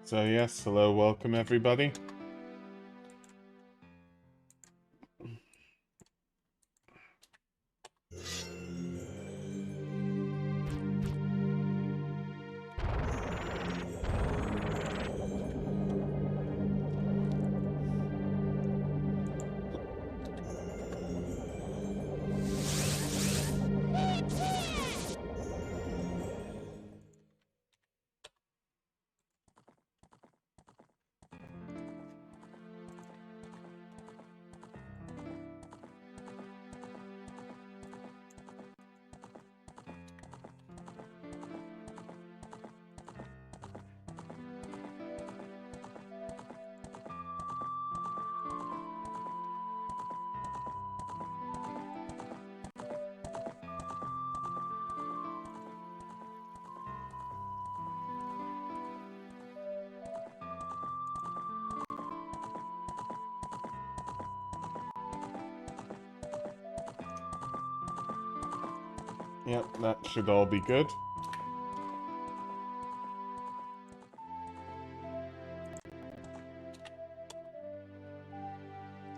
So yes, hello, welcome everybody. Yep, that should all be good.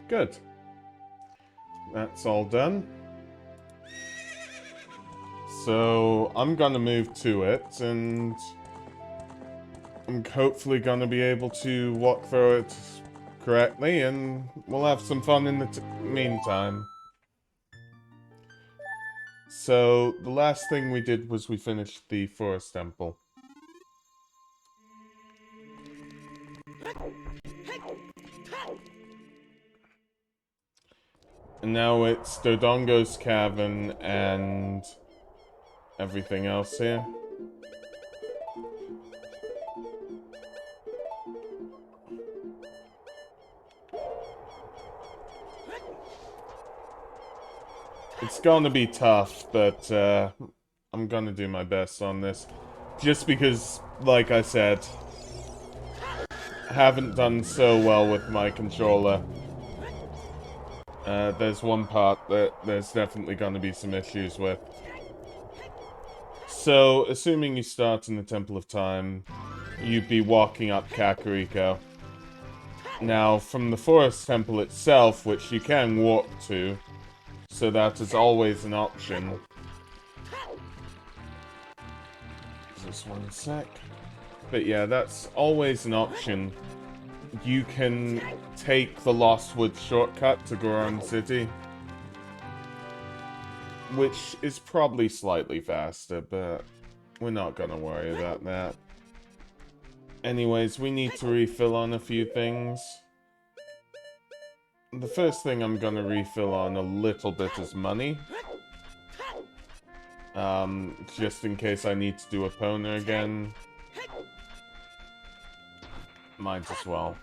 Good. That's all done. So, I'm gonna move to it, and I'm hopefully gonna be able to walk through it correctly, and we'll have some fun in the meantime. So, the last thing we did was we finished the Forest Temple. And now it's Dodongos Cavern and everything else here. It's gonna be tough, but I'm gonna do my best on this. Just because, like I said, haven't done so well with my controller. There's one part that there's definitely gonna be some issues with. So, assuming you start in the Temple of Time, you'd be walking up Kakariko. Now, from the Forest Temple itself, which you can walk to, so that is always an option. Just one sec. But yeah, that's always an option. You can take the Lost Woods shortcut to Goron City, which is probably slightly faster, but we're not gonna worry about that. Anyways, we need to refill on a few things. The first thing I'm gonna refill on a little bit is money. Just in case I need to do a Pona again. Might as well.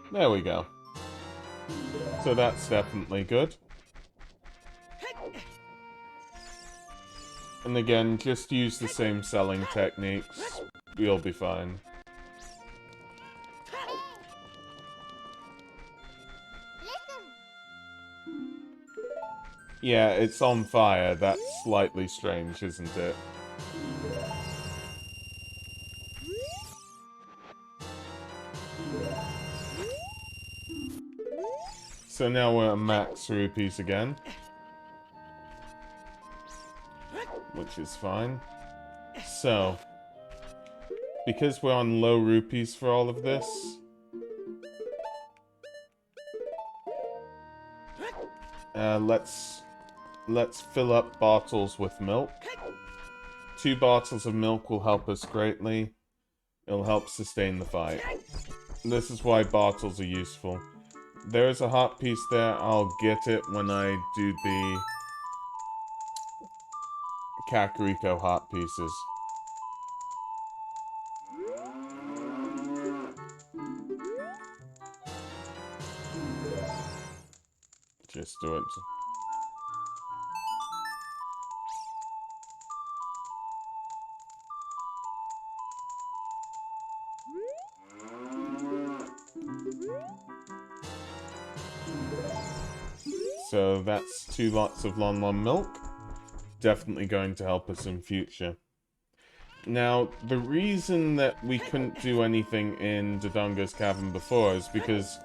There we go. So that's definitely good. And again, just use the same selling techniques. You'll be fine. Yeah, it's on fire. That's slightly strange, isn't it? So now we're at max rupees again. Which is fine. So, because we're on low rupees for all of this, let's fill up bottles with milk. 2 bottles of milk will help us greatly. It'll help sustain the fight. This is why bottles are useful. There's a hot piece there. I'll get it when I do the Kakariko hot pieces. Just do it. So that's 2 lots of Lon Lon milk. Definitely going to help us in future. Now, the reason that we couldn't do anything in Dodongo's Cavern before is because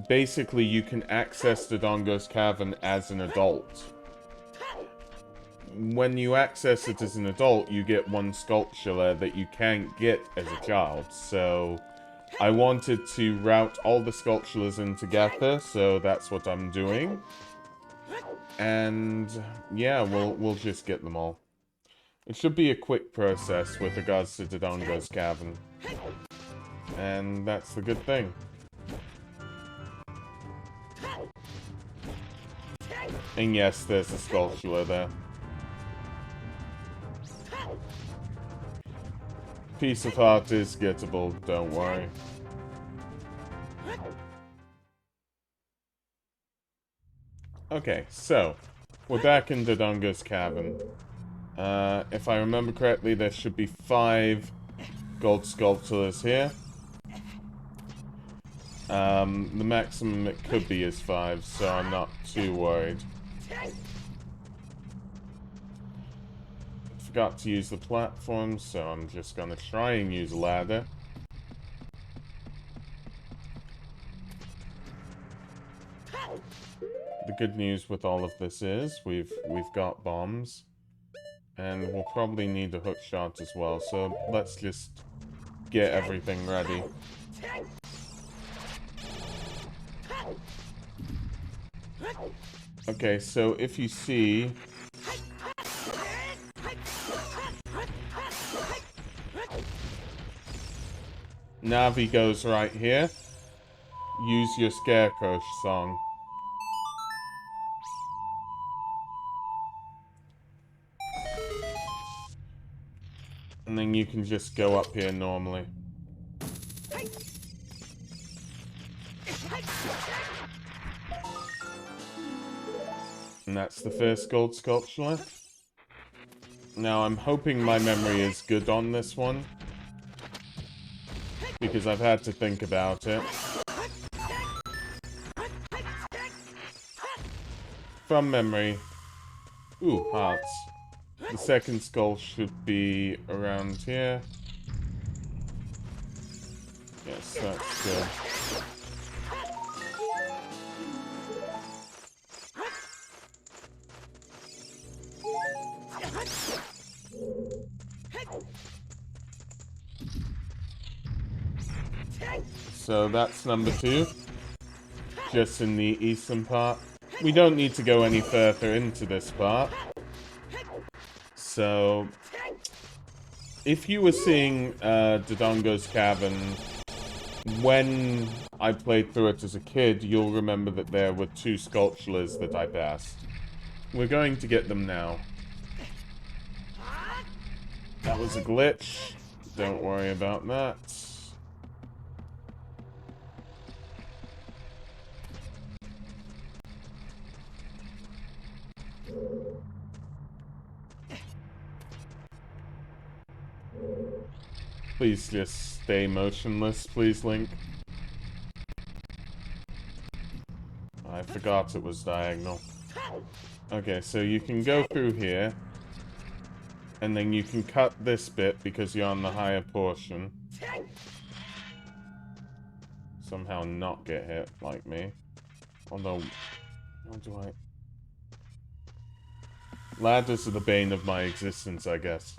basically you can access Dodongo's Cavern as an adult. When you access it as an adult, you get 1 Skulltula that you can't get as a child. So I wanted to route all the Skulltulas in together, so that's what I'm doing. And yeah, we'll just get them all. It should be a quick process with regards to Dodongo's Cavern. And that's the good thing. And yes, there's a Skulltula there. Piece of heart is gettable, don't worry. Okay, so we're back in Dodongo's Cavern. If I remember correctly, there should be 5 gold Skulltulas here. The maximum it could be is 5, so I'm not too worried. Forgot to use the platform, so I'm just gonna try and use a ladder. The good news with all of this is we've got bombs, and we'll probably need a hook shot as well, so let's just get everything ready. Okay, so if you see, Navi goes right here. Use your Scarecrow song. And then you can just go up here normally. And that's the first gold Skulltula. Now I'm hoping my memory is good on this one, because I've had to think about it. From memory. Ooh, hearts. The second skull should be around here. Yes, that's good. So that's number 2. Just in the eastern part. We don't need to go any further into this part. So, if you were seeing Dodongo's Cavern when I played through it as a kid, you'll remember that there were 2 Skulltulas that I passed. We're going to get them now. That was a glitch. Don't worry about that. Please just stay motionless, please, Link. I forgot it was diagonal. Okay, so you can go through here. And then you can cut this bit because you're on the higher portion. Somehow not get hit like me. Although, how do I... Ladders are the bane of my existence, I guess.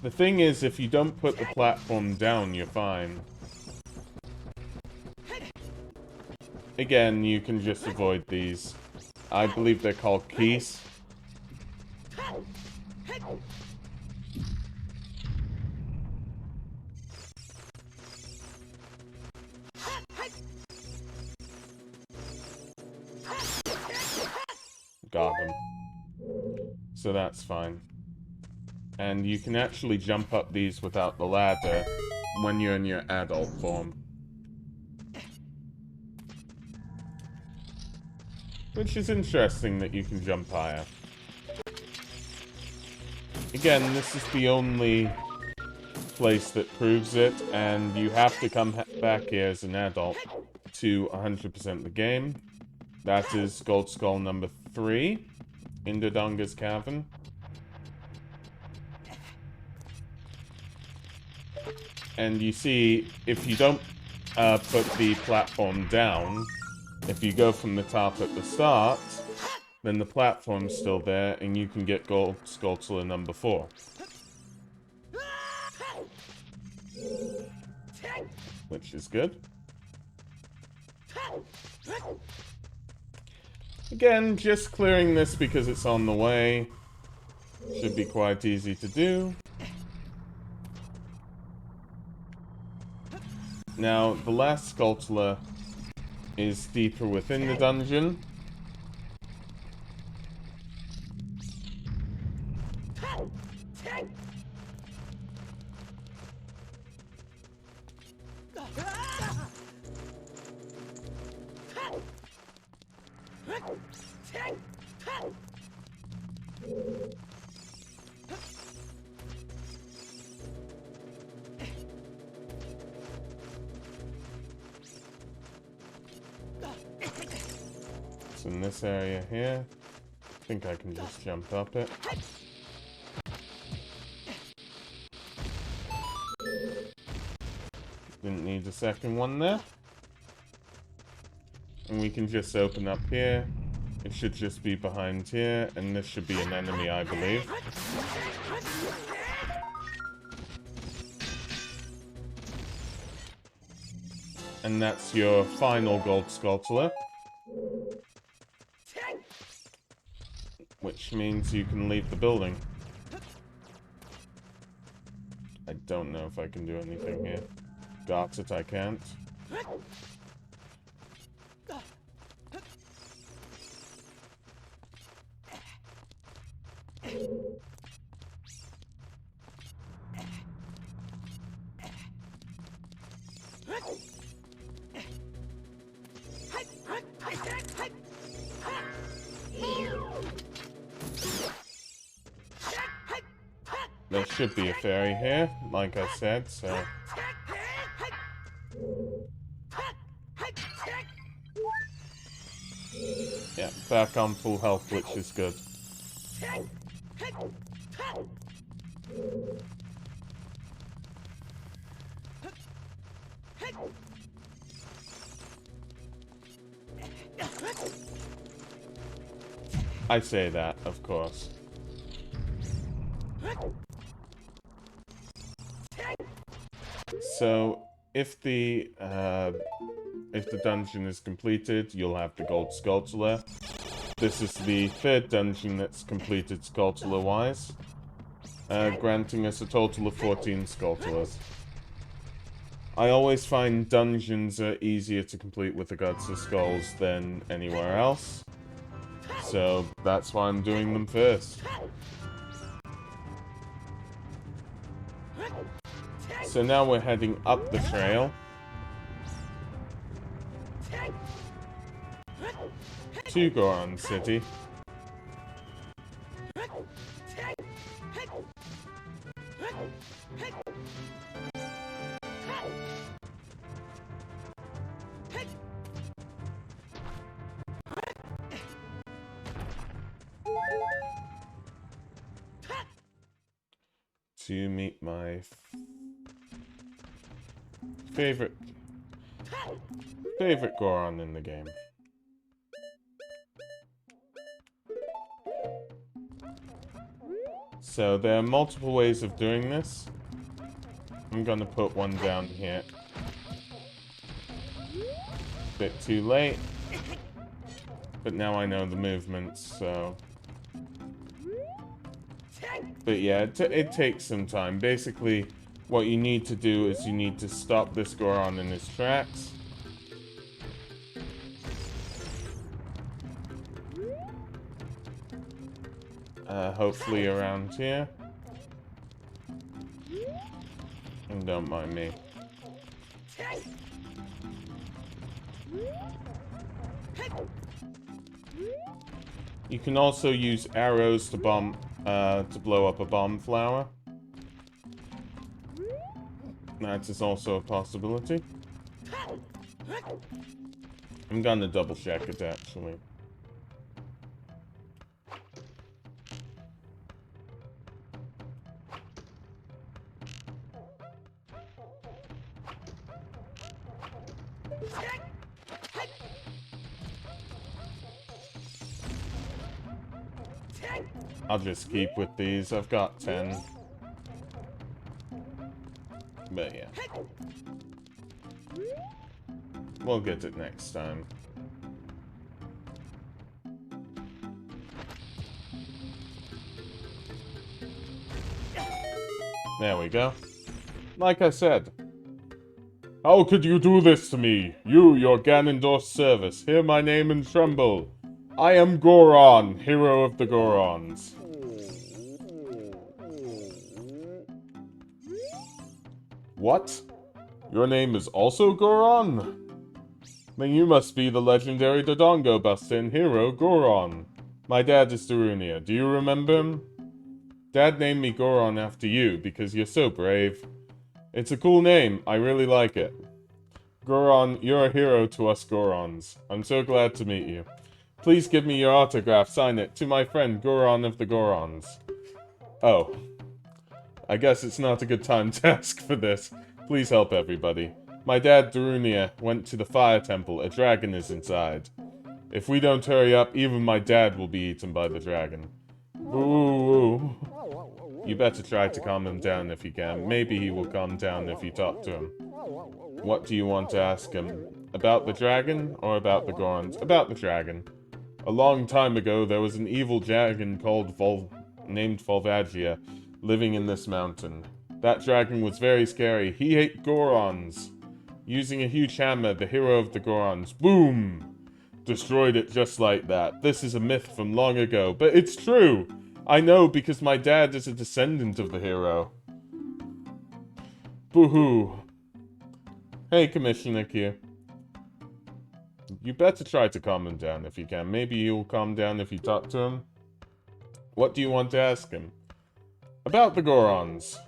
The thing is, if you don't put the platform down, you're fine. Again, you can just avoid these. I believe they're called keys. Got him. So that's fine. And you can actually jump up these without the ladder when you're in your adult form. Which is interesting that you can jump higher. Again, this is the only place that proves it, and you have to come back here as an adult. to 100% the game. That is Gold Skull number 3 in Dodongos Cavern. And you see, if you don't put the platform down, if you go from the top at the start, then the platform's still there, and you can get Gold Skulltula number 4. Which is good. Again, just clearing this because it's on the way. Should be quite easy to do. Now, the last Skulltula is deeper within the dungeon. It's in this area here. I think I can just jump up it. Didn't need a second one there. And we can just open up here. It should just be behind here, and this should be an enemy, I believe. And that's your final Gold Skulltula. Which means you can leave the building. I don't know if I can do anything here. Got it, I can't. There should be a fairy here, like I said, so... Yeah, back on full health, which is good. I say that, of course. So, if the dungeon is completed, you'll have the Gold Skulltula. This is the third dungeon that's completed Skulltula-wise, granting us a total of 14 Skulltulas. I always find dungeons are easier to complete with the Gods of Skulls than anywhere else, so that's why I'm doing them first. So now we're heading up the trail to Goron City. To meet my favorite Goron in the game. So there are multiple ways of doing this. I'm gonna put one down here. Bit too late. But now I know the movements, so... But yeah, it takes some time. Basically, what you need to do is you need to stop this Goron in his tracks. Hopefully around here. And don't mind me. You can also use arrows to blow up a bomb flower. That is also a possibility. I'm gonna double check it, actually. I'll just keep with these. I've got 10. But yeah. We'll get it next time. There we go. Like I said. How could you do this to me? You, your Ganondorf's service. Hear my name and tremble. I am Goron, hero of the Gorons. What? Your name is also Goron? Then you must be the legendary Dodongo buster and hero, Goron. My dad is Darunia. Do you remember him? Dad named me Goron after you because you're so brave. It's a cool name. I really like it. Goron, you're a hero to us Gorons. I'm so glad to meet you. Please give me your autograph. Sign it. To my friend, Goron of the Gorons. Oh. I guess it's not a good time to ask for this. Please help everybody. My dad, Darunia, went to the fire temple. A dragon is inside. If we don't hurry up, even my dad will be eaten by the dragon. Ooh. You better try to calm him down if you can. Maybe he will calm down if you talk to him. What do you want to ask him? About the dragon or about the Gorons? About the dragon. A long time ago, there was an evil dragon named Volvagia living in this mountain. That dragon was very scary. He ate Gorons. Using a huge hammer, the hero of the Gorons, boom! Destroyed it just like that. This is a myth from long ago, but it's true! I know because my dad is a descendant of the hero. Boo-hoo. Hey, Commissioner Q. You better try to calm him down if you can. Maybe he'll calm down if you talk to him. What do you want to ask him? About the Gorons.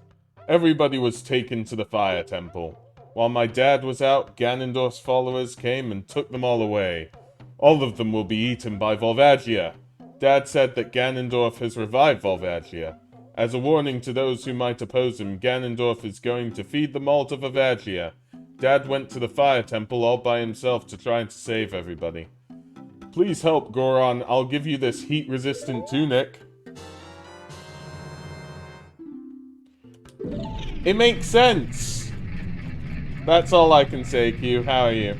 Everybody was taken to the fire temple. While my dad was out, Ganondorf's followers came and took them all away. All of them will be eaten by Volvagia. Dad said that Ganondorf has revived Volvagia. As a warning to those who might oppose him, Ganondorf is going to feed them all to Volvagia. Dad went to the fire temple all by himself to try to save everybody. Please help, Goron. I'll give you this heat-resistant tunic. It makes sense! That's all I can say, Q. How are you?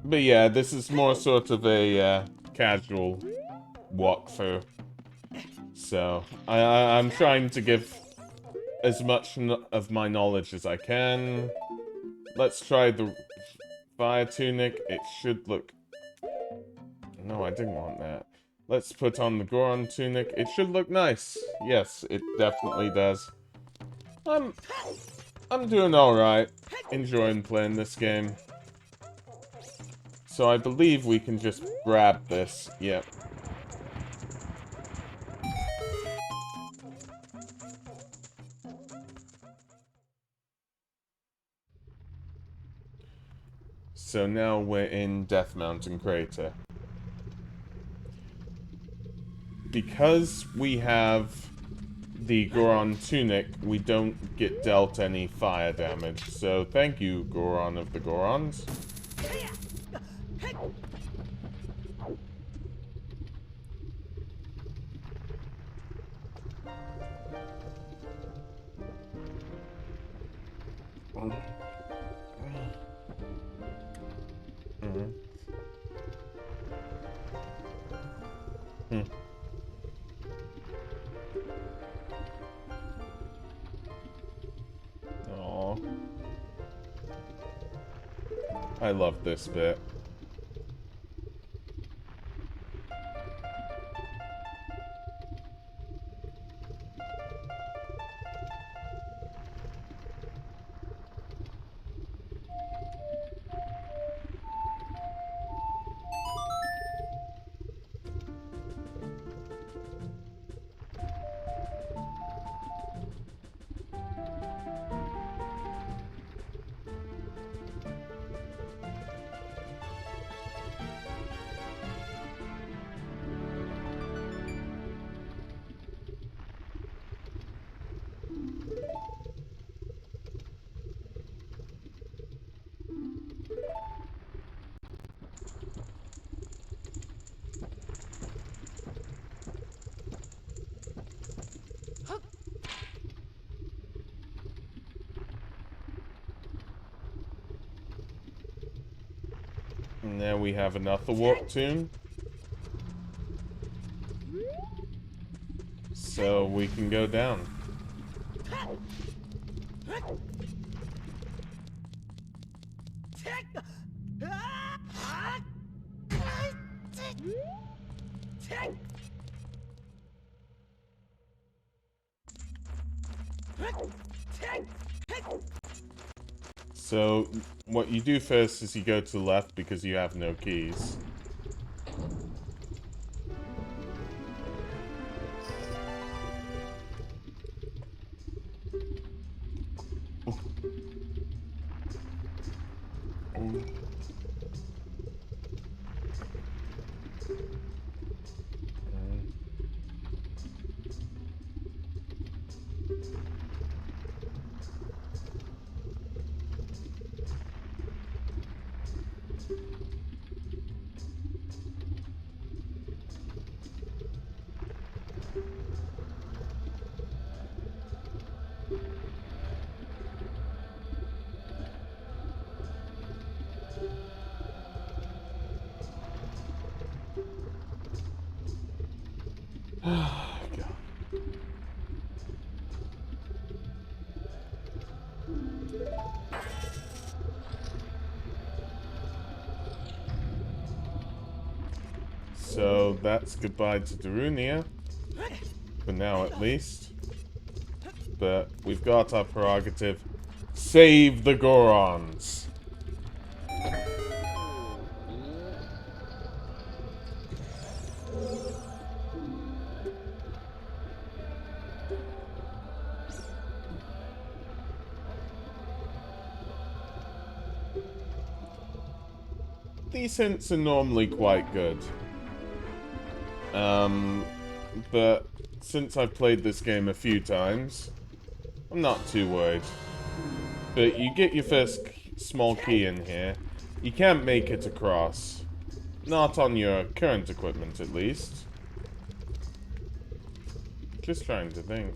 But yeah, this is more sort of a casual walkthrough. So, I'm trying to give as much of my knowledge as I can. Let's try the fire tunic. It should look... No, I didn't want that. Let's put on the Goron tunic. It should look nice. Yes, it definitely does. I'm doing alright. Enjoying playing this game. So I believe we can just grab this. Yep. So now we're in Death Mountain Crater. Because we have the Goron tunic, we don't get dealt any fire damage. So thank you, Goron of the Gorons. Aww. I love this bit. And there we have another warp tune. So we can go down. So, what you do first is you go to the left because you have no keys. So that's goodbye to Darunia. For now, at least. But we've got our prerogative. Save the Gorons! These hints are normally quite good. But since I've played this game a few times, I'm not too worried. But you get your first small key in here. You can't make it across. Not on your current equipment, at least. Just trying to think.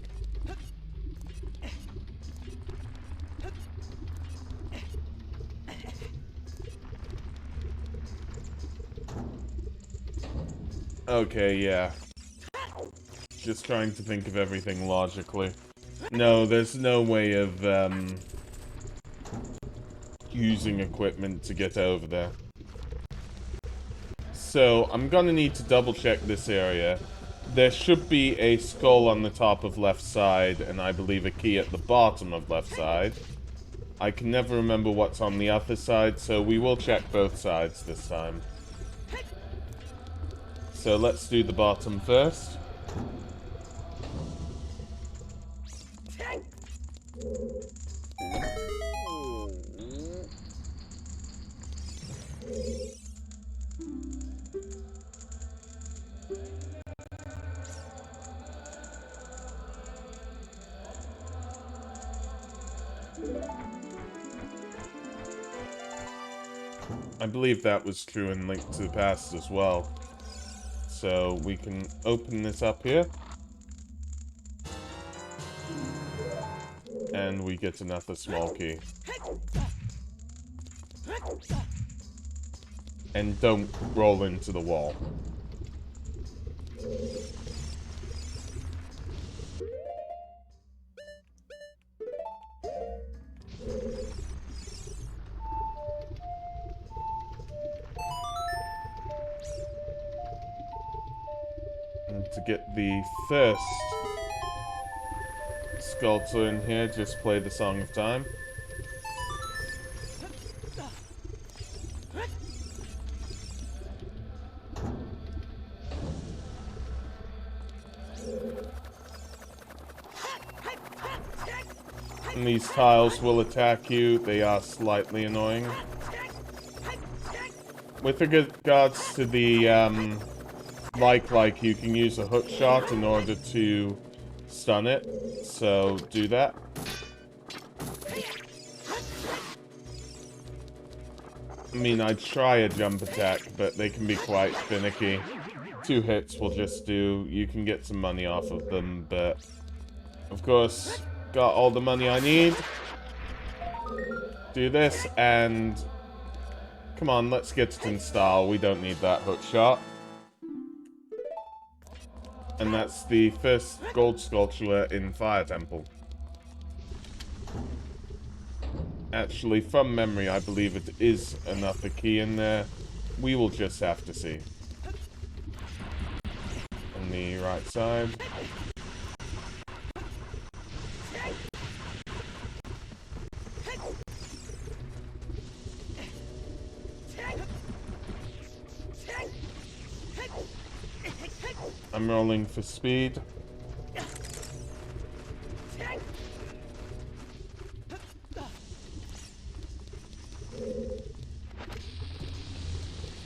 Okay, yeah. Just trying to think of everything logically. No, there's no way of, using equipment to get over there. So, I'm gonna need to double check this area. There should be a skull on the top of Leftside, and I believe a key at the bottom of Leftside. I can never remember what's on the other side, so we will check both sides this time. So let's do the bottom first. I believe that was true in Link to the Past as well. So we can open this up here. And we get another small key. And don't roll into the wall. And to get the first Skulltula in here, just play the Song of Time. And these tiles will attack you. They are slightly annoying. With regards to the, like, you can use a hook shot in order to stun it, so do that. I mean, I'd try a jump attack, but they can be quite finicky. 2 hits will just do. You can get some money off of them, but of course, got all the money I need. Do this, and come on, let's get it in style. We don't need that hook shot. And that's the first gold Skulltula in Fire Temple. Actually, from memory, I believe it is another key in there. We will just have to see. On the right side. I'm rolling for speed.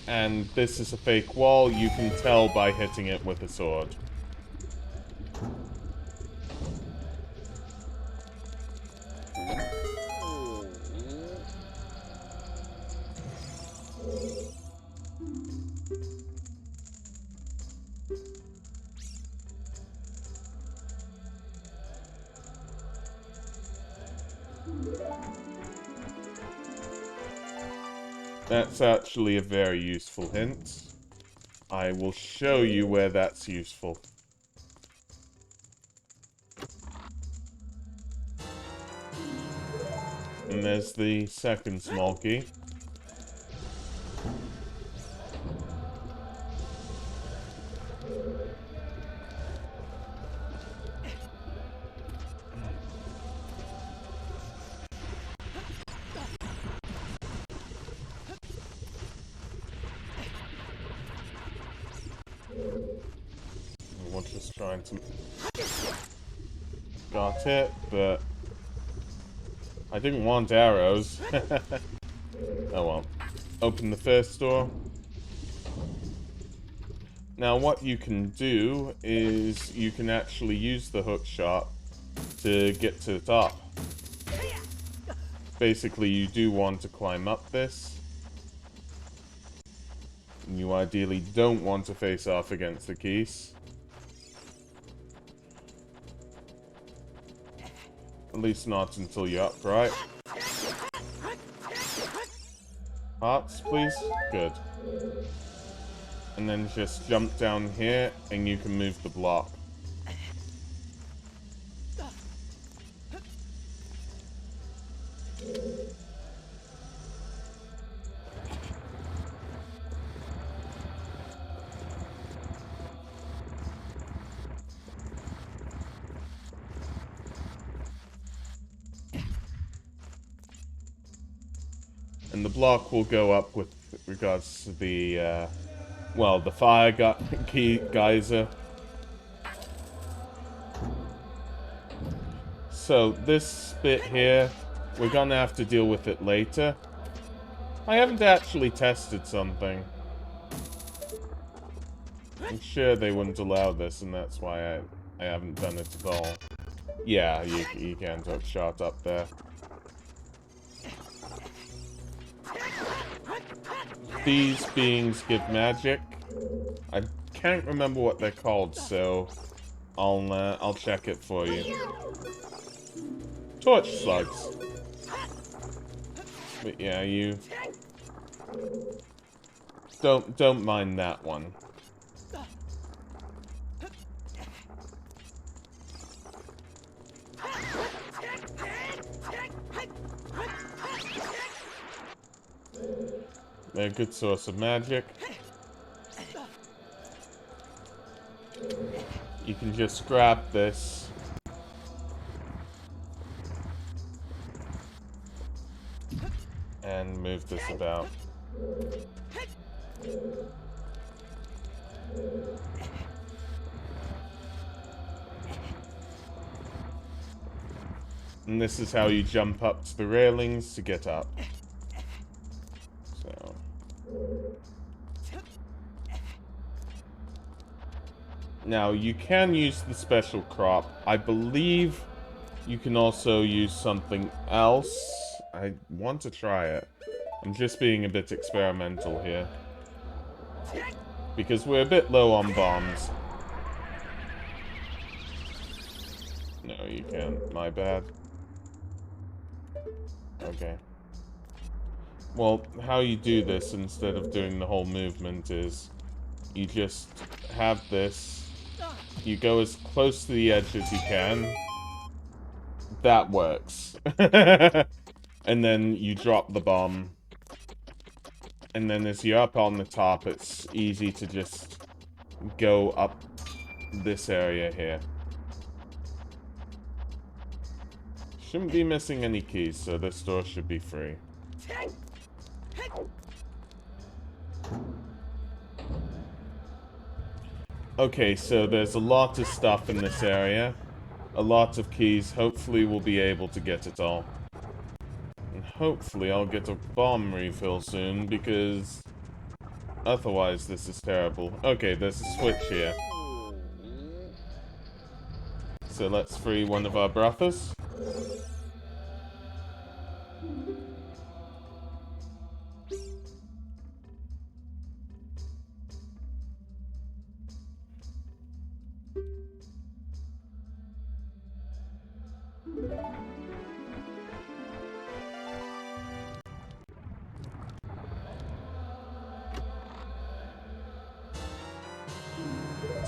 And this is a fake wall, you can tell by hitting it with a sword. That's actually a very useful hint. I will show you where that's useful. And there's the second small key. We're just trying to... Got it, but... I didn't want arrows. Oh well. Open the first door. Now what you can do is you can actually use the hook shot to get to the top. Basically, you do want to climb up this. And you ideally don't want to face off against the keys. At least not until you're up, right? Hearts, please? Good. And then just jump down here, and you can move the block. And the block will go up with regards to the, well, the fire key geyser. So, this bit here, we're gonna have to deal with it later. I haven't actually tested something. I'm sure they wouldn't allow this, and that's why I haven't done it at all. Yeah, you can hook shot up there. These beings give magic. I can't remember what they're called, so I'll check it for you. Torch slugs. But yeah, you don't mind that one. They're a good source of magic. You can just grab this. And move this about. And this is how you jump up to the railings to get up. So. Now, you can use the special crop. I believe you can also use something else. I want to try it. I'm just being a bit experimental here. Because we're a bit low on bombs. No, you can't. My bad. Okay. Well, how you do this instead of doing the whole movement is you just have this. You go as close to the edge as you can. That works. And then you drop the bomb. And then as you're up on the top, it's easy to just go up this area here. Shouldn't be missing any keys, so this door should be free. Okay, so there's a lot of stuff in this area. A lot of keys. Hopefully we'll be able to get it all. And hopefully I'll get a bomb refill soon, because otherwise this is terrible. Okay, there's a switch here. So let's free one of our brothers.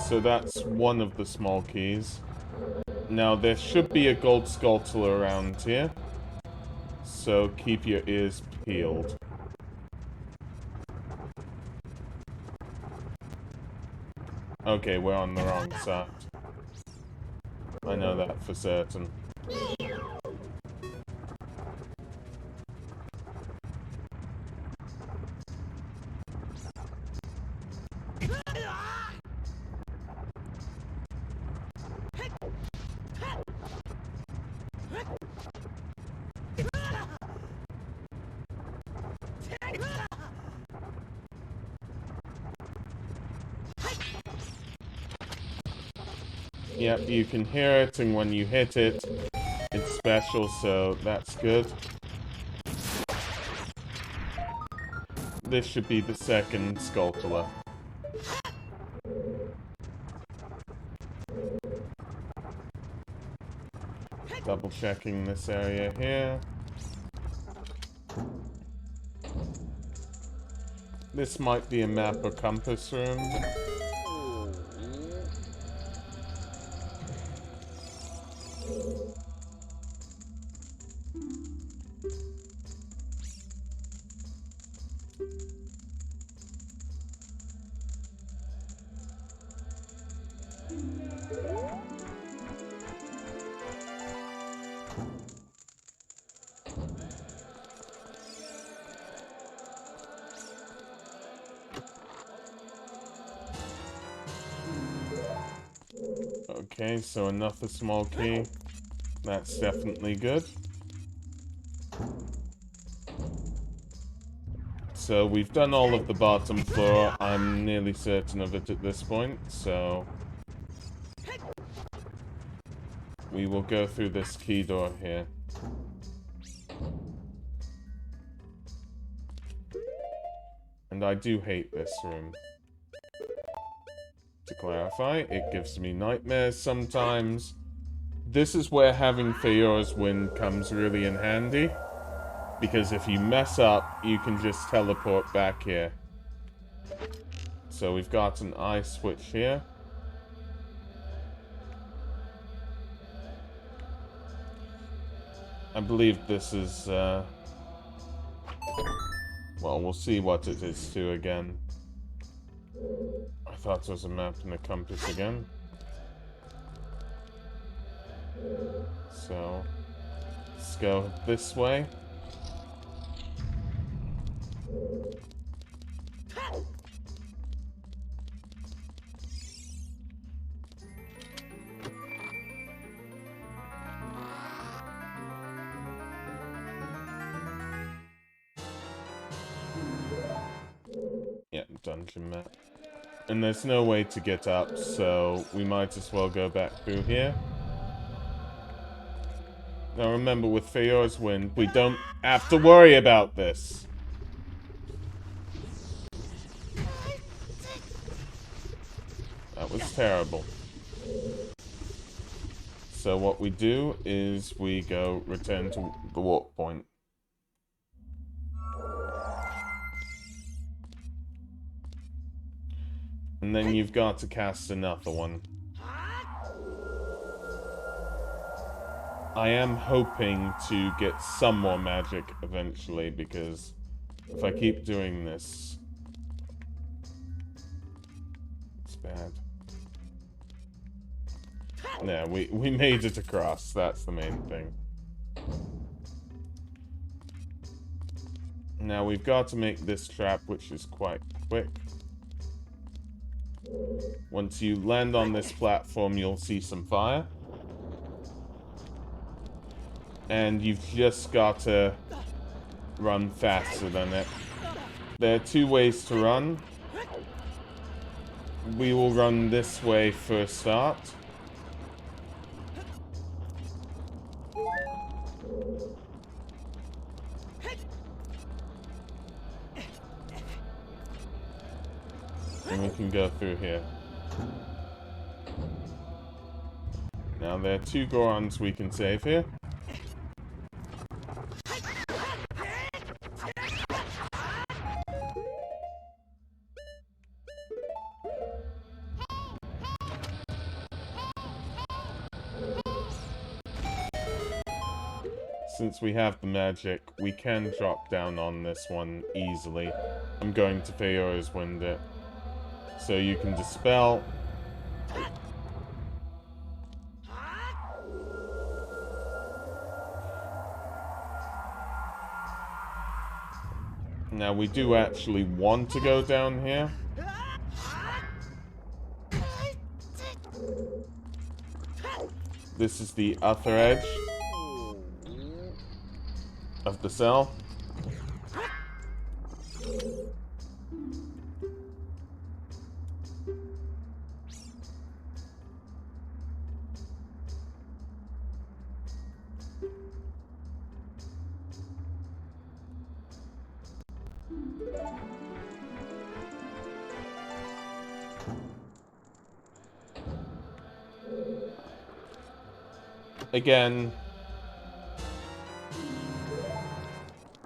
So that's one of the small keys. Now there should be a gold Skulltula around here. So keep your ears peeled. Okay, we're on the wrong side. I know that for certain. Yep, you can hear it, and when you hit it, it's special, so that's good. This should be the second Skulltula. Double checking this area here. This might be a map or compass room. Okay, so another small key. That's definitely good. So we've done all of the bottom floor. I'm nearly certain of it at this point, so we will go through this key door here. And I do hate this room. To clarify, it gives me nightmares sometimes. This is where having Feora's Wind comes really in handy. Because if you mess up, you can just teleport back here. So we've got an eye switch here. I believe this is, well, we'll see what it is too again. I thought there was a map and a compass again. So, let's go this way. Yeah, dungeon map. And there's no way to get up, so we might as well go back through here. Now remember, with Feyor's Wind, we don't have to worry about this. That was terrible. So what we do is we go return to the warp point. And then you've got to cast another one. I am hoping to get some more magic eventually, because if I keep doing this, it's bad. Yeah, we made it across. That's the main thing. Now we've got to make this trap, which is quite quick. Once you land on this platform, you'll see some fire. And you've just got to run faster than it. There are two ways to run. We will run this way for a start. And we can go through here. Now there are two Gorons we can save here. Since we have the magic, we can drop down on this one easily. I'm going to Feyor's Wind it. So you can dispel. Now we do actually want to go down here. This is the upper edge of the cell. Again,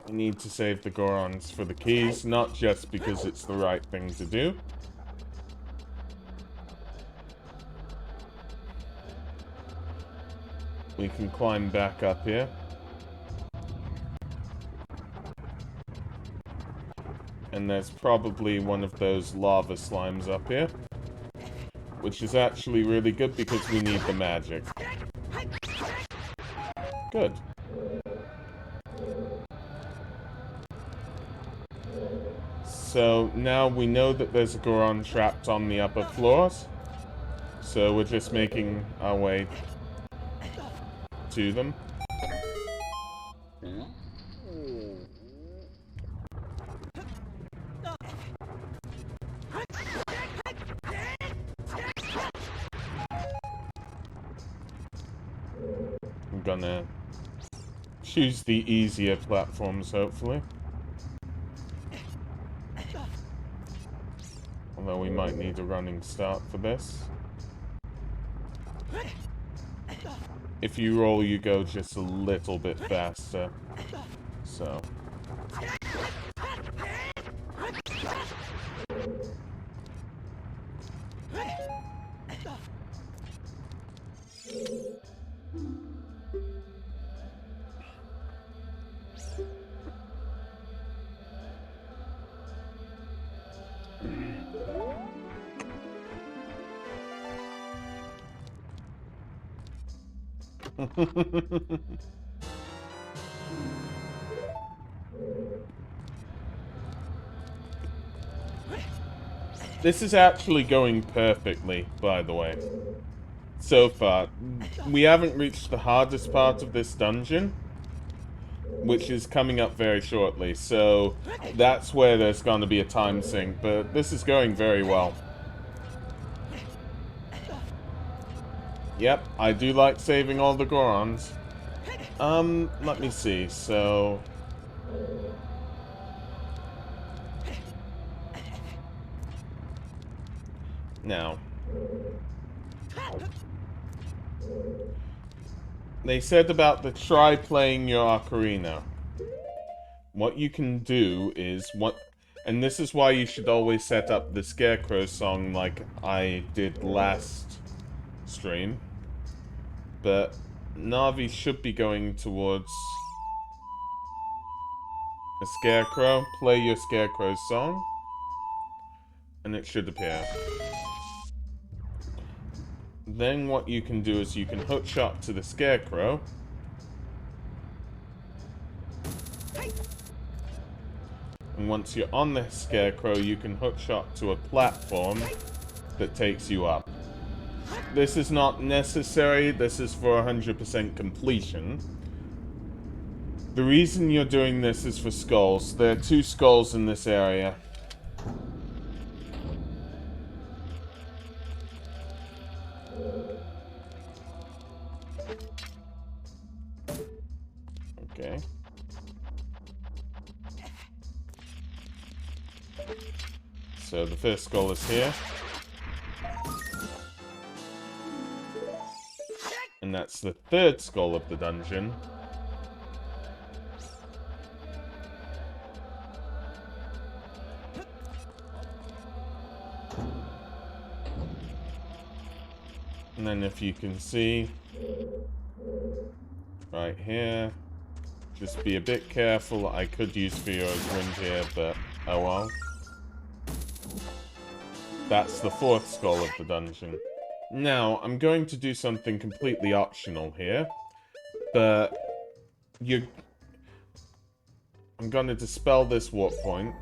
we need to save the Gorons for the keys, not just because it's the right thing to do. We can climb back up here. And there's probably one of those lava slimes up here, which is actually really good because we need the magic. Good. So now we know that there's a Goron trapped on the upper floors. So we're just making our way to them. I'm gonna choose the easier platforms, hopefully. Although we might need a running start for this. If you roll, you go just a little bit faster. So. This is actually going perfectly, by the way. So far. We haven't reached the hardest part of this dungeon, which is coming up very shortly, so that's where there's going to be a time sink, but this is going very well. Yep, I do like saving all the Gorons. Let me see, so... Now... They said about the try playing your Ocarina. What you can do is... And this is why you should always set up the Scarecrow song like I did last stream. But Navi should be going towards a Scarecrow. Play your Scarecrow song. And it should appear. Then what you can do is you can hookshot to the Scarecrow. And once you're on the Scarecrow, you can hookshot to a platform that takes you up. This is not necessary, this is for 100% completion. The reason you're doing this is for skulls. There are 2 skulls in this area. Okay. So the first skull is here. And that's the 3rd skull of the dungeon. And then if you can see, right here, just be a bit careful. I could use Fio's wind here, but oh well. That's the 4th skull of the dungeon. Now, I'm going to do something completely optional here, but I'm going to dispel this warp point.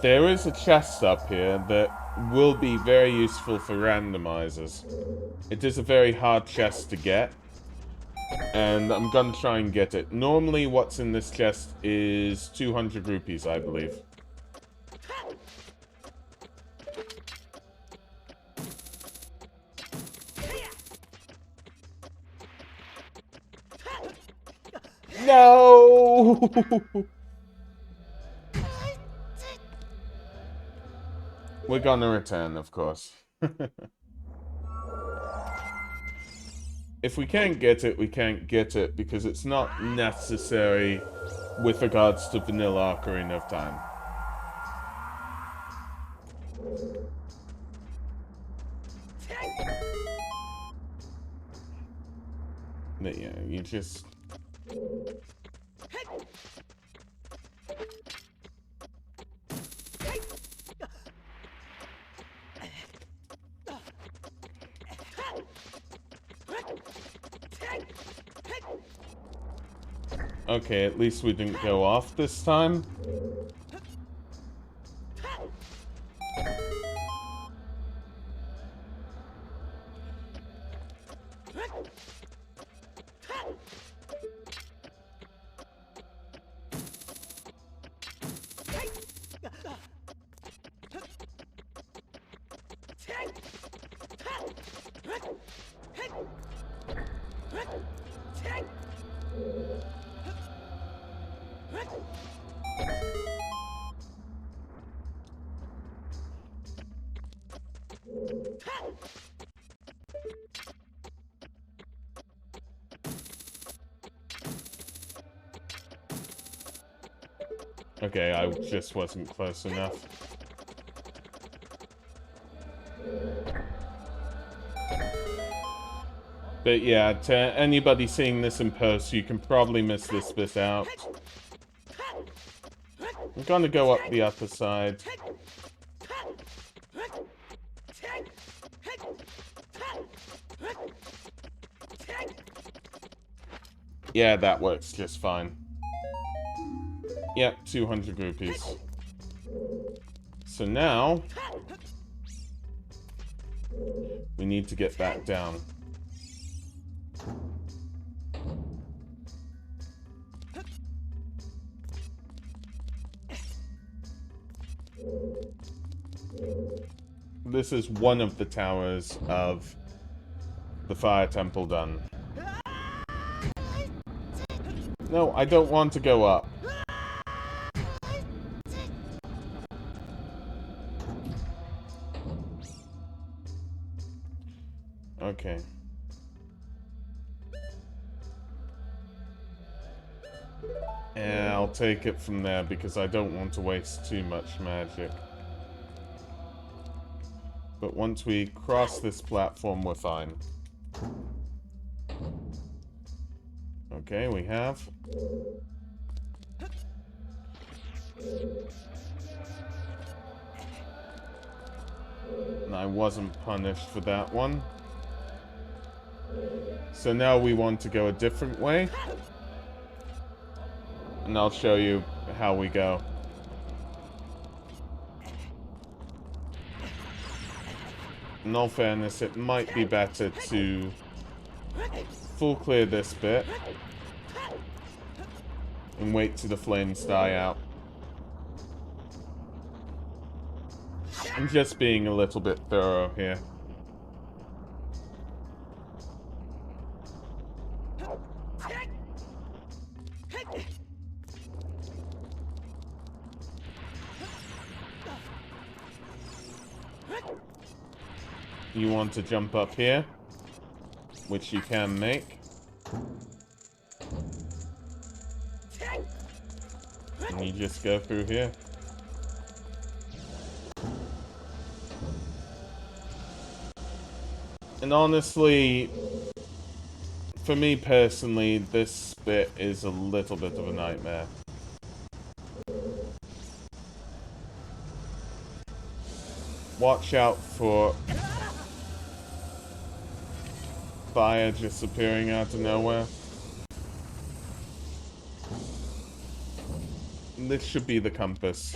There is a chest up here that will be very useful for randomizers. It is a very hard chest to get, and I'm gonna try and get it. Normally what's in this chest is 200 rupees, I believe. No! We're gonna return, of course. If we can't get it, we can't get it, because it's not necessary with regards to vanilla Ocarina of Time. But yeah, you just... Okay, at least we didn't go off this time. Okay, I just wasn't close enough. But yeah, to anybody seeing this in post, you can probably miss this bit out. I'm gonna go up the upper side. Yeah, that works just fine. Yep, 200 rupees. So now, we need to get back down. this is one of the towers of the Fire Temple done. No, I don't want to go up. Okay. Yeah, I'll take it from there because I don't want to waste too much magic. But once we cross this platform, we're fine. Okay, we have. And I wasn't punished for that one. So now we want to go a different way. And I'll show you how we go. In all fairness, it might be better to full clear this bit and wait till the flames die out. I'm just being a little bit thorough here. You want to jump up here, which you can make. And you just go through here. And honestly, for me personally, this bit is a little bit of a nightmare. Watch out for fire just appearing out of nowhere. This should be the compass.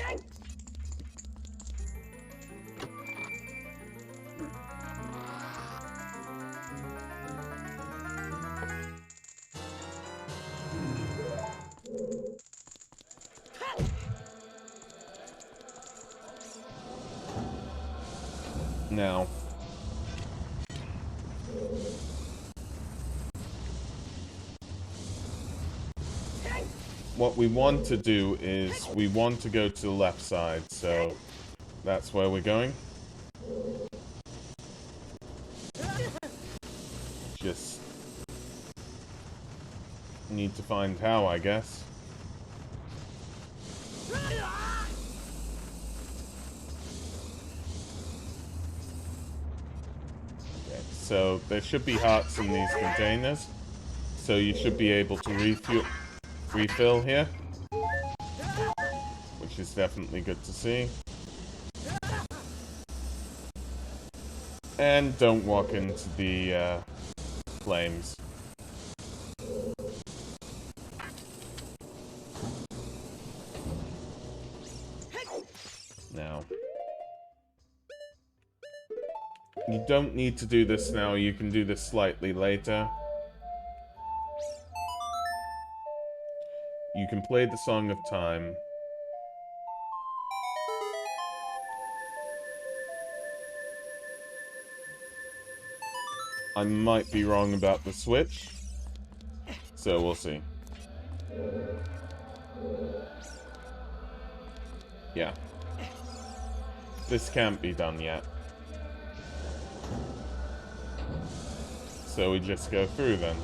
Now, what we want to do is we want to go to the left side, so that's where we're going. Just need to find how, I guess. So there should be hearts in these containers, so you should be able to refill here, which is definitely good to see. And don't walk into the flames. Now, you don't need to do this now, you can do this slightly later. You can play the Song of Time. I might be wrong about the switch, so we'll see. Yeah. This can't be done yet. So we just go through then.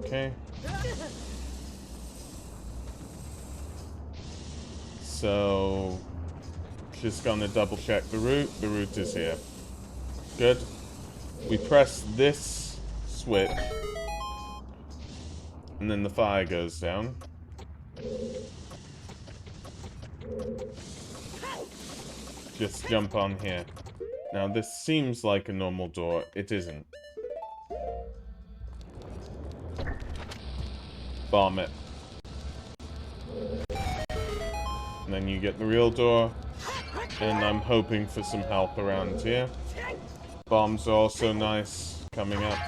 Okay. So, just gonna double check the route. The route is here. Good. We press this switch, and then the fire goes down. Just jump on here. Now this seems like a normal door. It isn't. Bomb it. And then you get the real door. And I'm hoping for some help around here. Bombs are also nice coming up.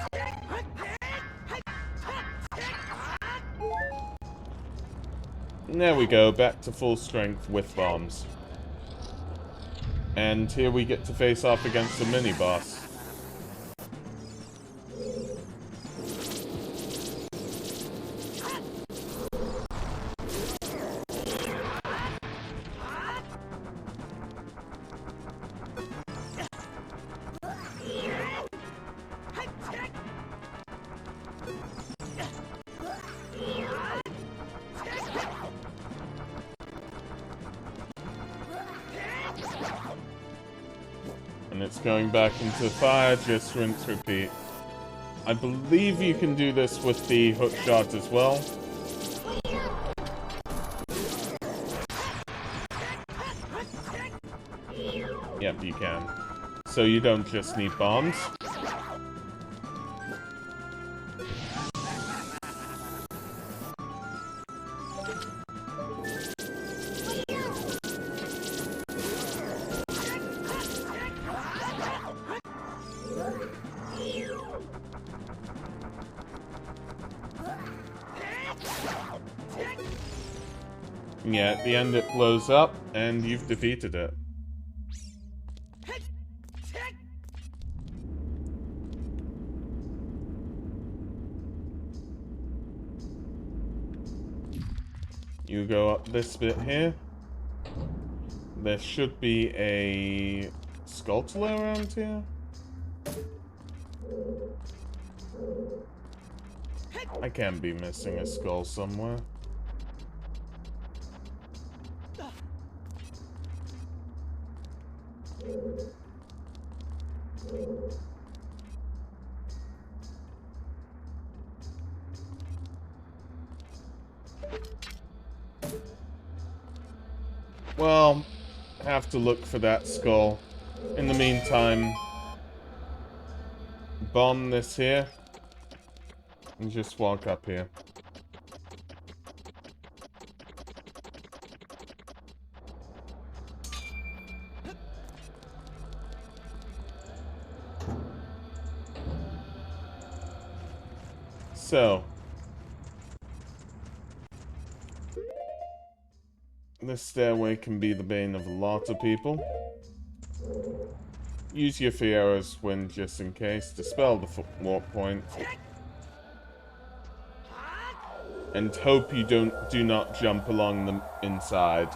And there we go, back to full strength with bombs. And here we get to face off against the mini-boss. And it's going back into fire, just rinse, repeat. I believe you can do this with the hook shot as well. Yep, you can. So you don't just need bombs. Yeah, at the end it blows up, and you've defeated it. You go up this bit here. There should be a Skulltula around here. I can be missing a skull somewhere. Well, have to look for that skull. In the meantime, bomb this here. And just walk up here. So, this stairway can be the bane of a lot of people. Use your Fiero's Wind just in case. Dispel the warp point. And hope you do not jump along the inside.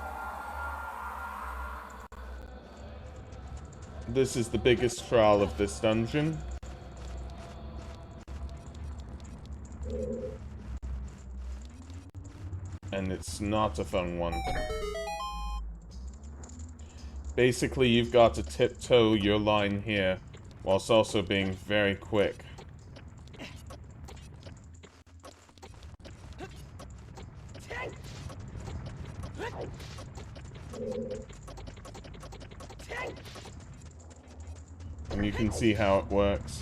This is the biggest trial of this dungeon. And it's not a fun one. Basically, you've got to tiptoe your line here, whilst also being very quick. And you can see how it works.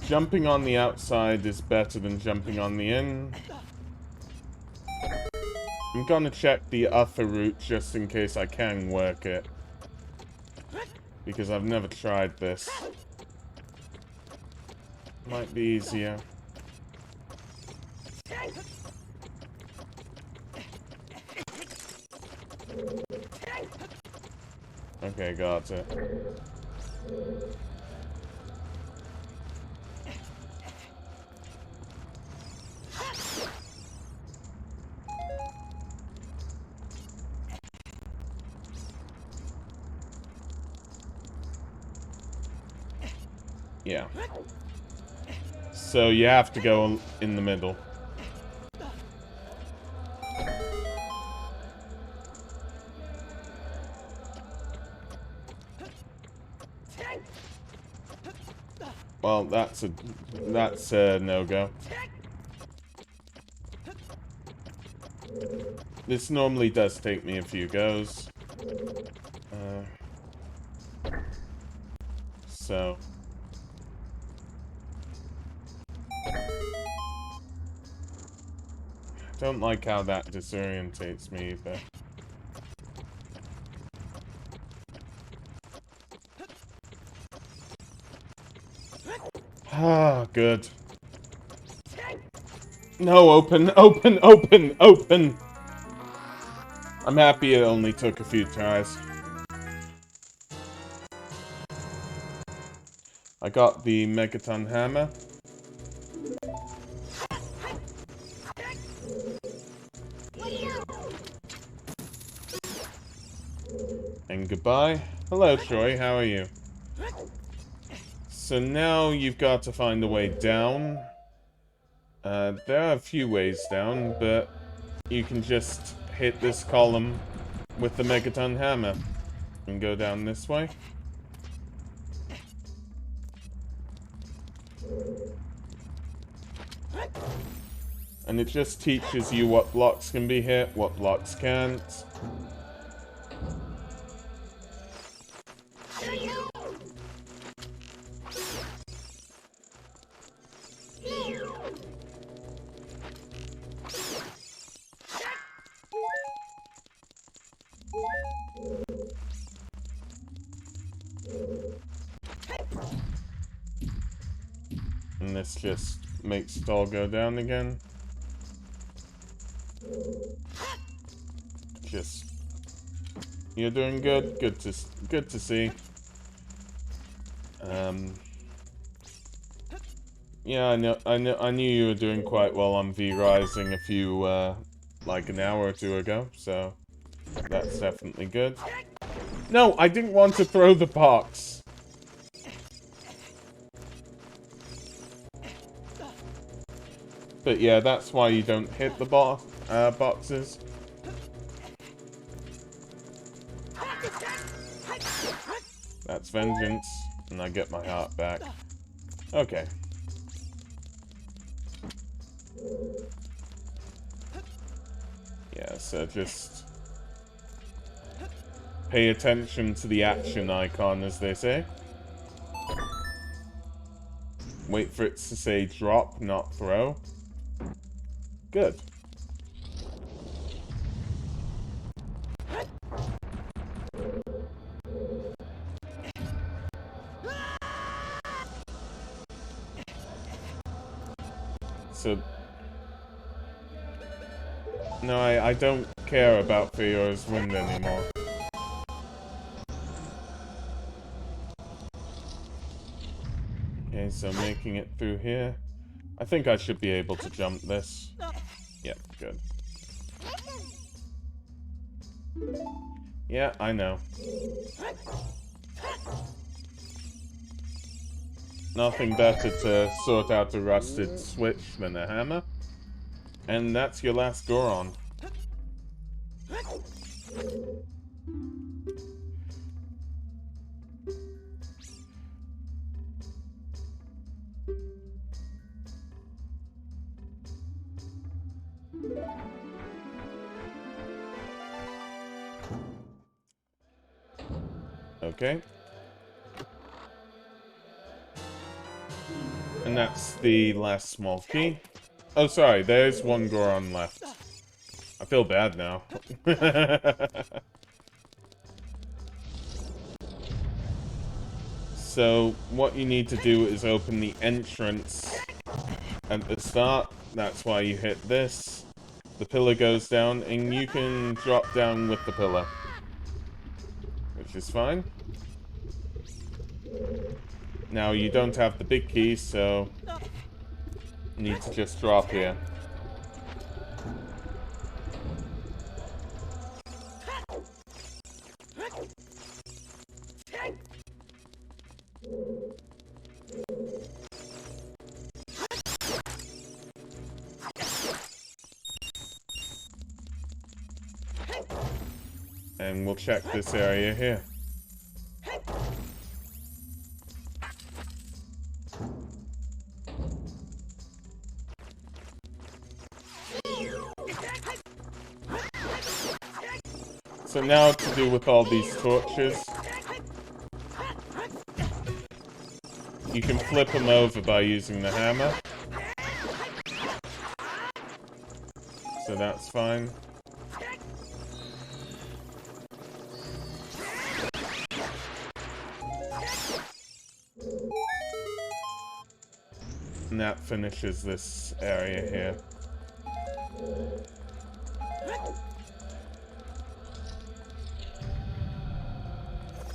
Jumping on the outside is better than jumping on the in. I'm gonna check the upper route just in case I can work it. Because I've never tried this. Might be easier. Okay, got it. Yeah. So you have to go in the middle. Well, that's a no-go. This normally does take me a few goes. So... don't like how that disorientates me, but... Ah, good. No, open, open, open, open! I'm happy it only took a few tries. I got the Megaton hammer. And goodbye. Hello, Troy, how are you? So now you've got to find a way down. There are a few ways down, but you can just hit this column with the Megaton hammer and go down this way. And it just teaches you what blocks can be hit, what blocks can't. And this just makes it all go down again. Just, you're doing good. Good to see. Yeah, I knew you were doing quite well on V-Rising a few, like an hour or two ago. So that's definitely good. No, I didn't want to throw the box. But yeah, that's why you don't hit the boxes. That's vengeance, and I get my heart back. Okay. Yeah, so just pay attention to the action icon, as they say. Wait for it to say drop, not throw. Good. So... No, I don't care about Fiora's wind anymore. Okay, so making it through here. I think I should be able to jump this. Yep, good. Yeah, I know. Nothing better to sort out a rusted switch than a hammer. And that's your last Goron. Okay. And that's the last small key. Oh, sorry, there's one Goron left. I feel bad now. So, what you need to do is open the entrance at the start. That's why you hit this. The pillar goes down, and you can drop down with the pillar. Which is fine. Now, you don't have the big key, so you need to just drop here. And we'll check this area here. So now to do with all these torches. You can flip them over by using the hammer. So that's fine. And that finishes this area here.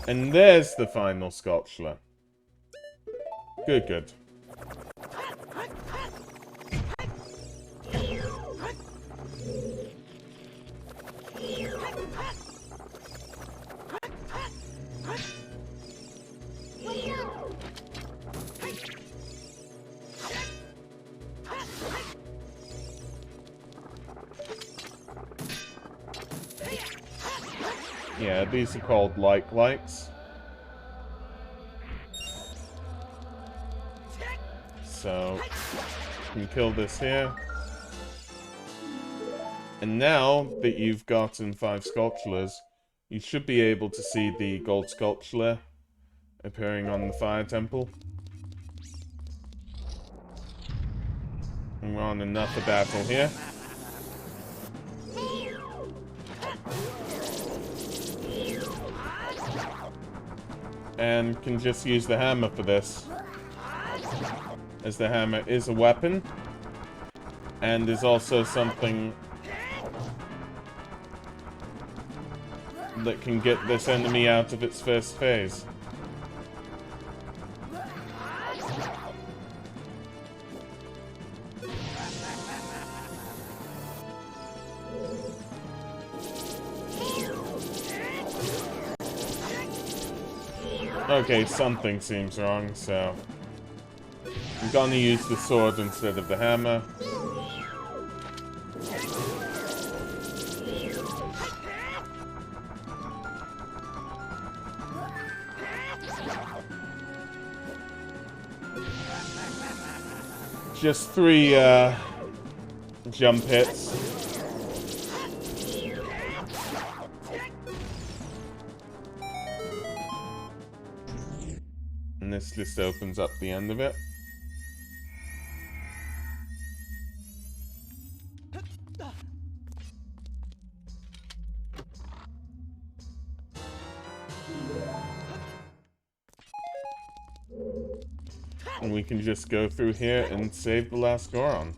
And there's the final Skulltula. Good, good. Yeah, these are called like-likes. So, you can kill this here. And now that you've gotten 5 Skulltulas, you should be able to see the gold Skulltula appearing on the Fire Temple. And we're on another battle here. And can just use the hammer for this, as the hammer is a weapon and is also something that can get this enemy out of its first phase. Okay, something seems wrong, so I'm gonna use the sword instead of the hammer. Just 3 jump hits. And this just opens up the end of it. And we can just go through here and save the last Goron.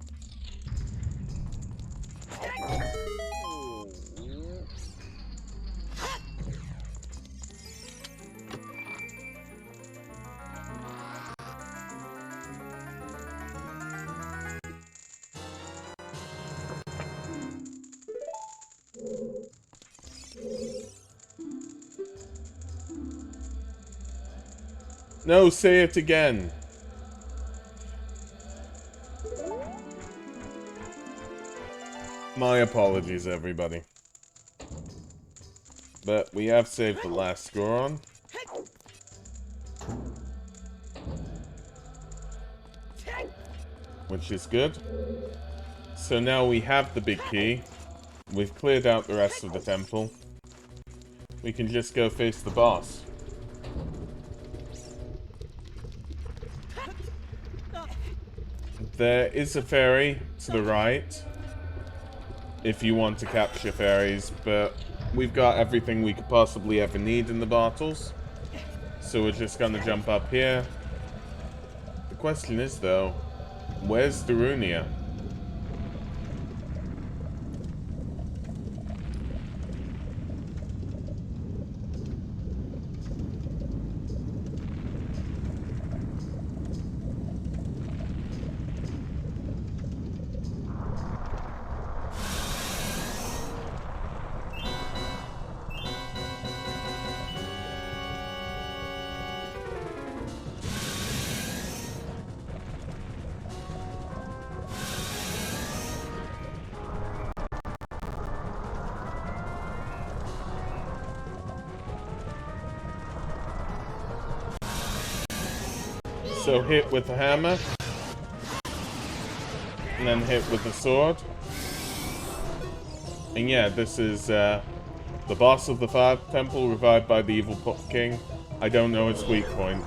No, say it again. My apologies, everybody. But we have saved the last Goron. Which is good. So now we have the big key. We've cleared out the rest of the temple. We can just go face the boss. There is a fairy to the right, if you want to capture fairies, but we've got everything we could possibly ever need in the battles. So we're just gonna jump up here. The question is, though, where's Darunia? So hit with the hammer, and then hit with the sword. And yeah, this is the boss of the Fire Temple, revived by the evil king. I don't know its weak point.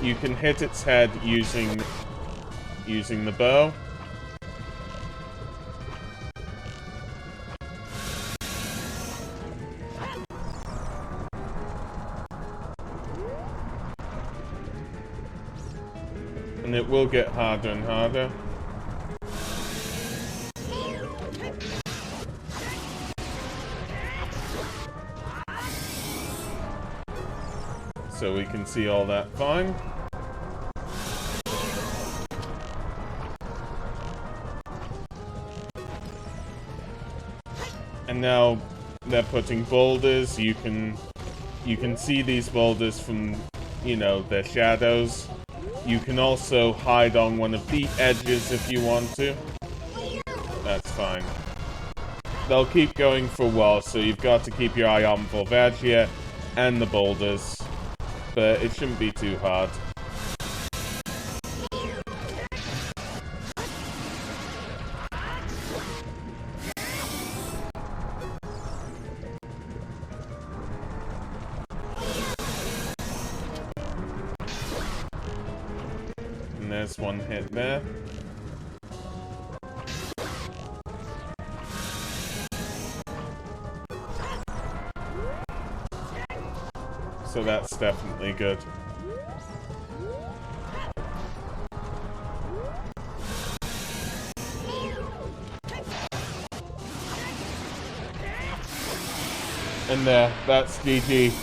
You can hit its head using the bow. And it will get harder and harder. So we can see all that fine. And now they're putting boulders. You can see these boulders from, you know, their shadows. You can also hide on one of the edges if you want to. That's fine. They'll keep going for a while, so you've got to keep your eye on Volvagia and the boulders. But it shouldn't be too hard. And there's one hit there. So that's definitely good. And there, that's GG.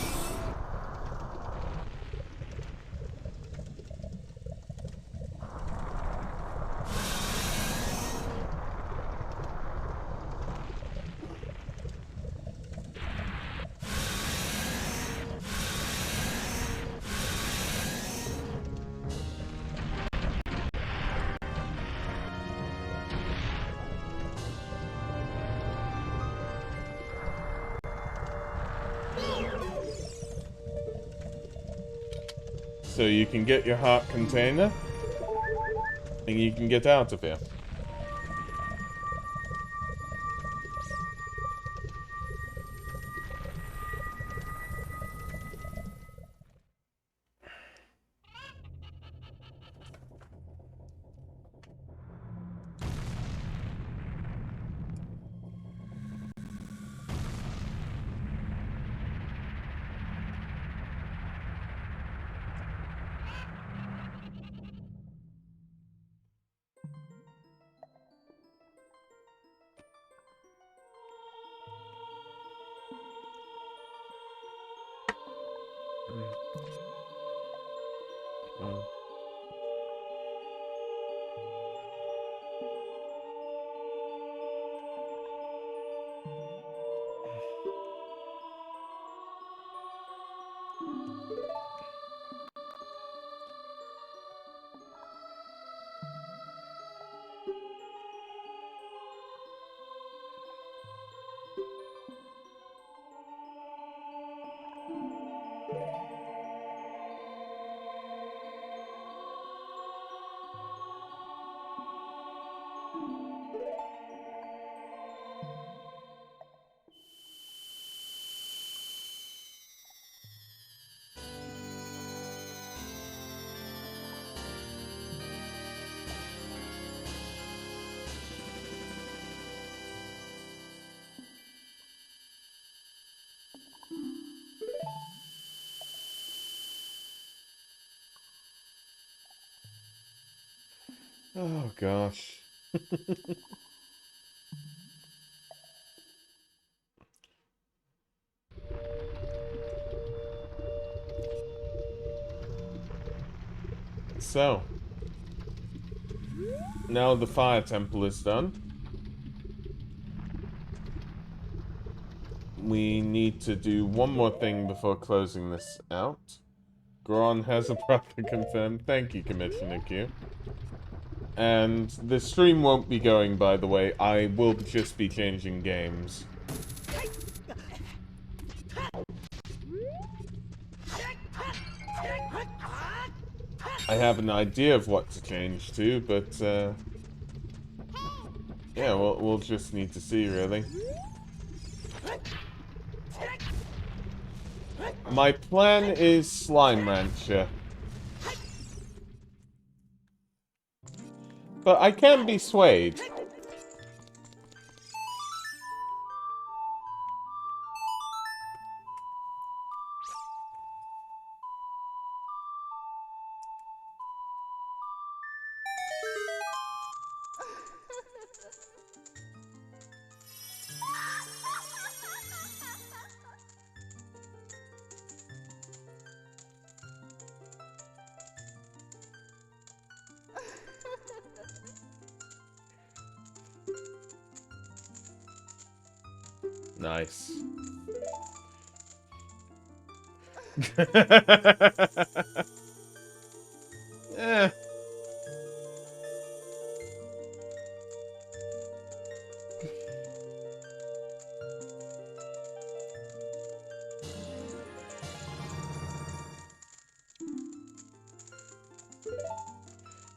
So you can get your heart container, and you can get out of here. Oh gosh. So, now the fire temple is done. We need to do one more thing before closing this out. Goron has a brother confirmed. Thank you, Commissioner Q. And the stream won't be going, by the way. I will just be changing games. I have an idea of what to change to, but, yeah, we'll just need to see, really. My plan is Slime Rancher. But I can be swayed. Nice. Eh.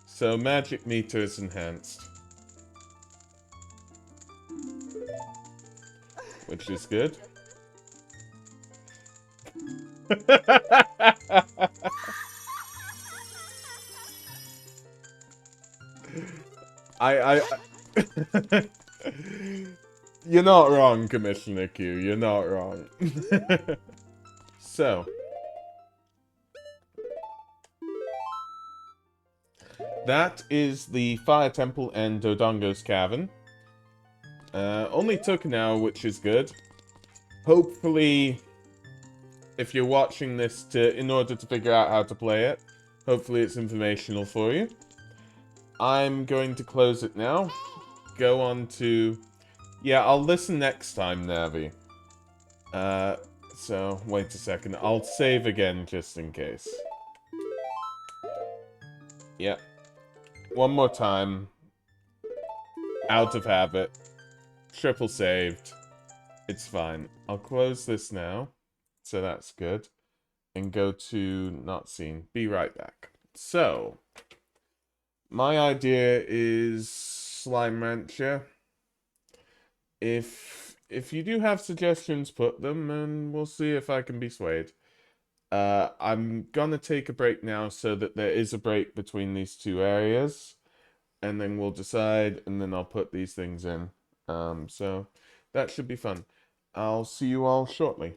So magic meter is enhanced. Which is good. I You're not wrong, Commissioner Q. You're not wrong. So. That is the Fire Temple and Dodongos Cavern. Only took an hour, which is good. Hopefully, if you're watching this in order to figure out how to play it, hopefully it's informational for you. I'm going to close it now. Go on to... Yeah, I'll listen next time, Navi. So, wait a second. I'll save again just in case. Yep. One more time. Out of habit. Triple saved. It's fine. I'll close this now. So that's good. And go to not seen. Be right back. So, my idea is Slime Rancher. If you do have suggestions, put them, and we'll see if I can be swayed. I'm gonna take a break now so that there is a break between these two areas. And then we'll decide, and then I'll put these things in. So that should be fun. I'll see you all shortly.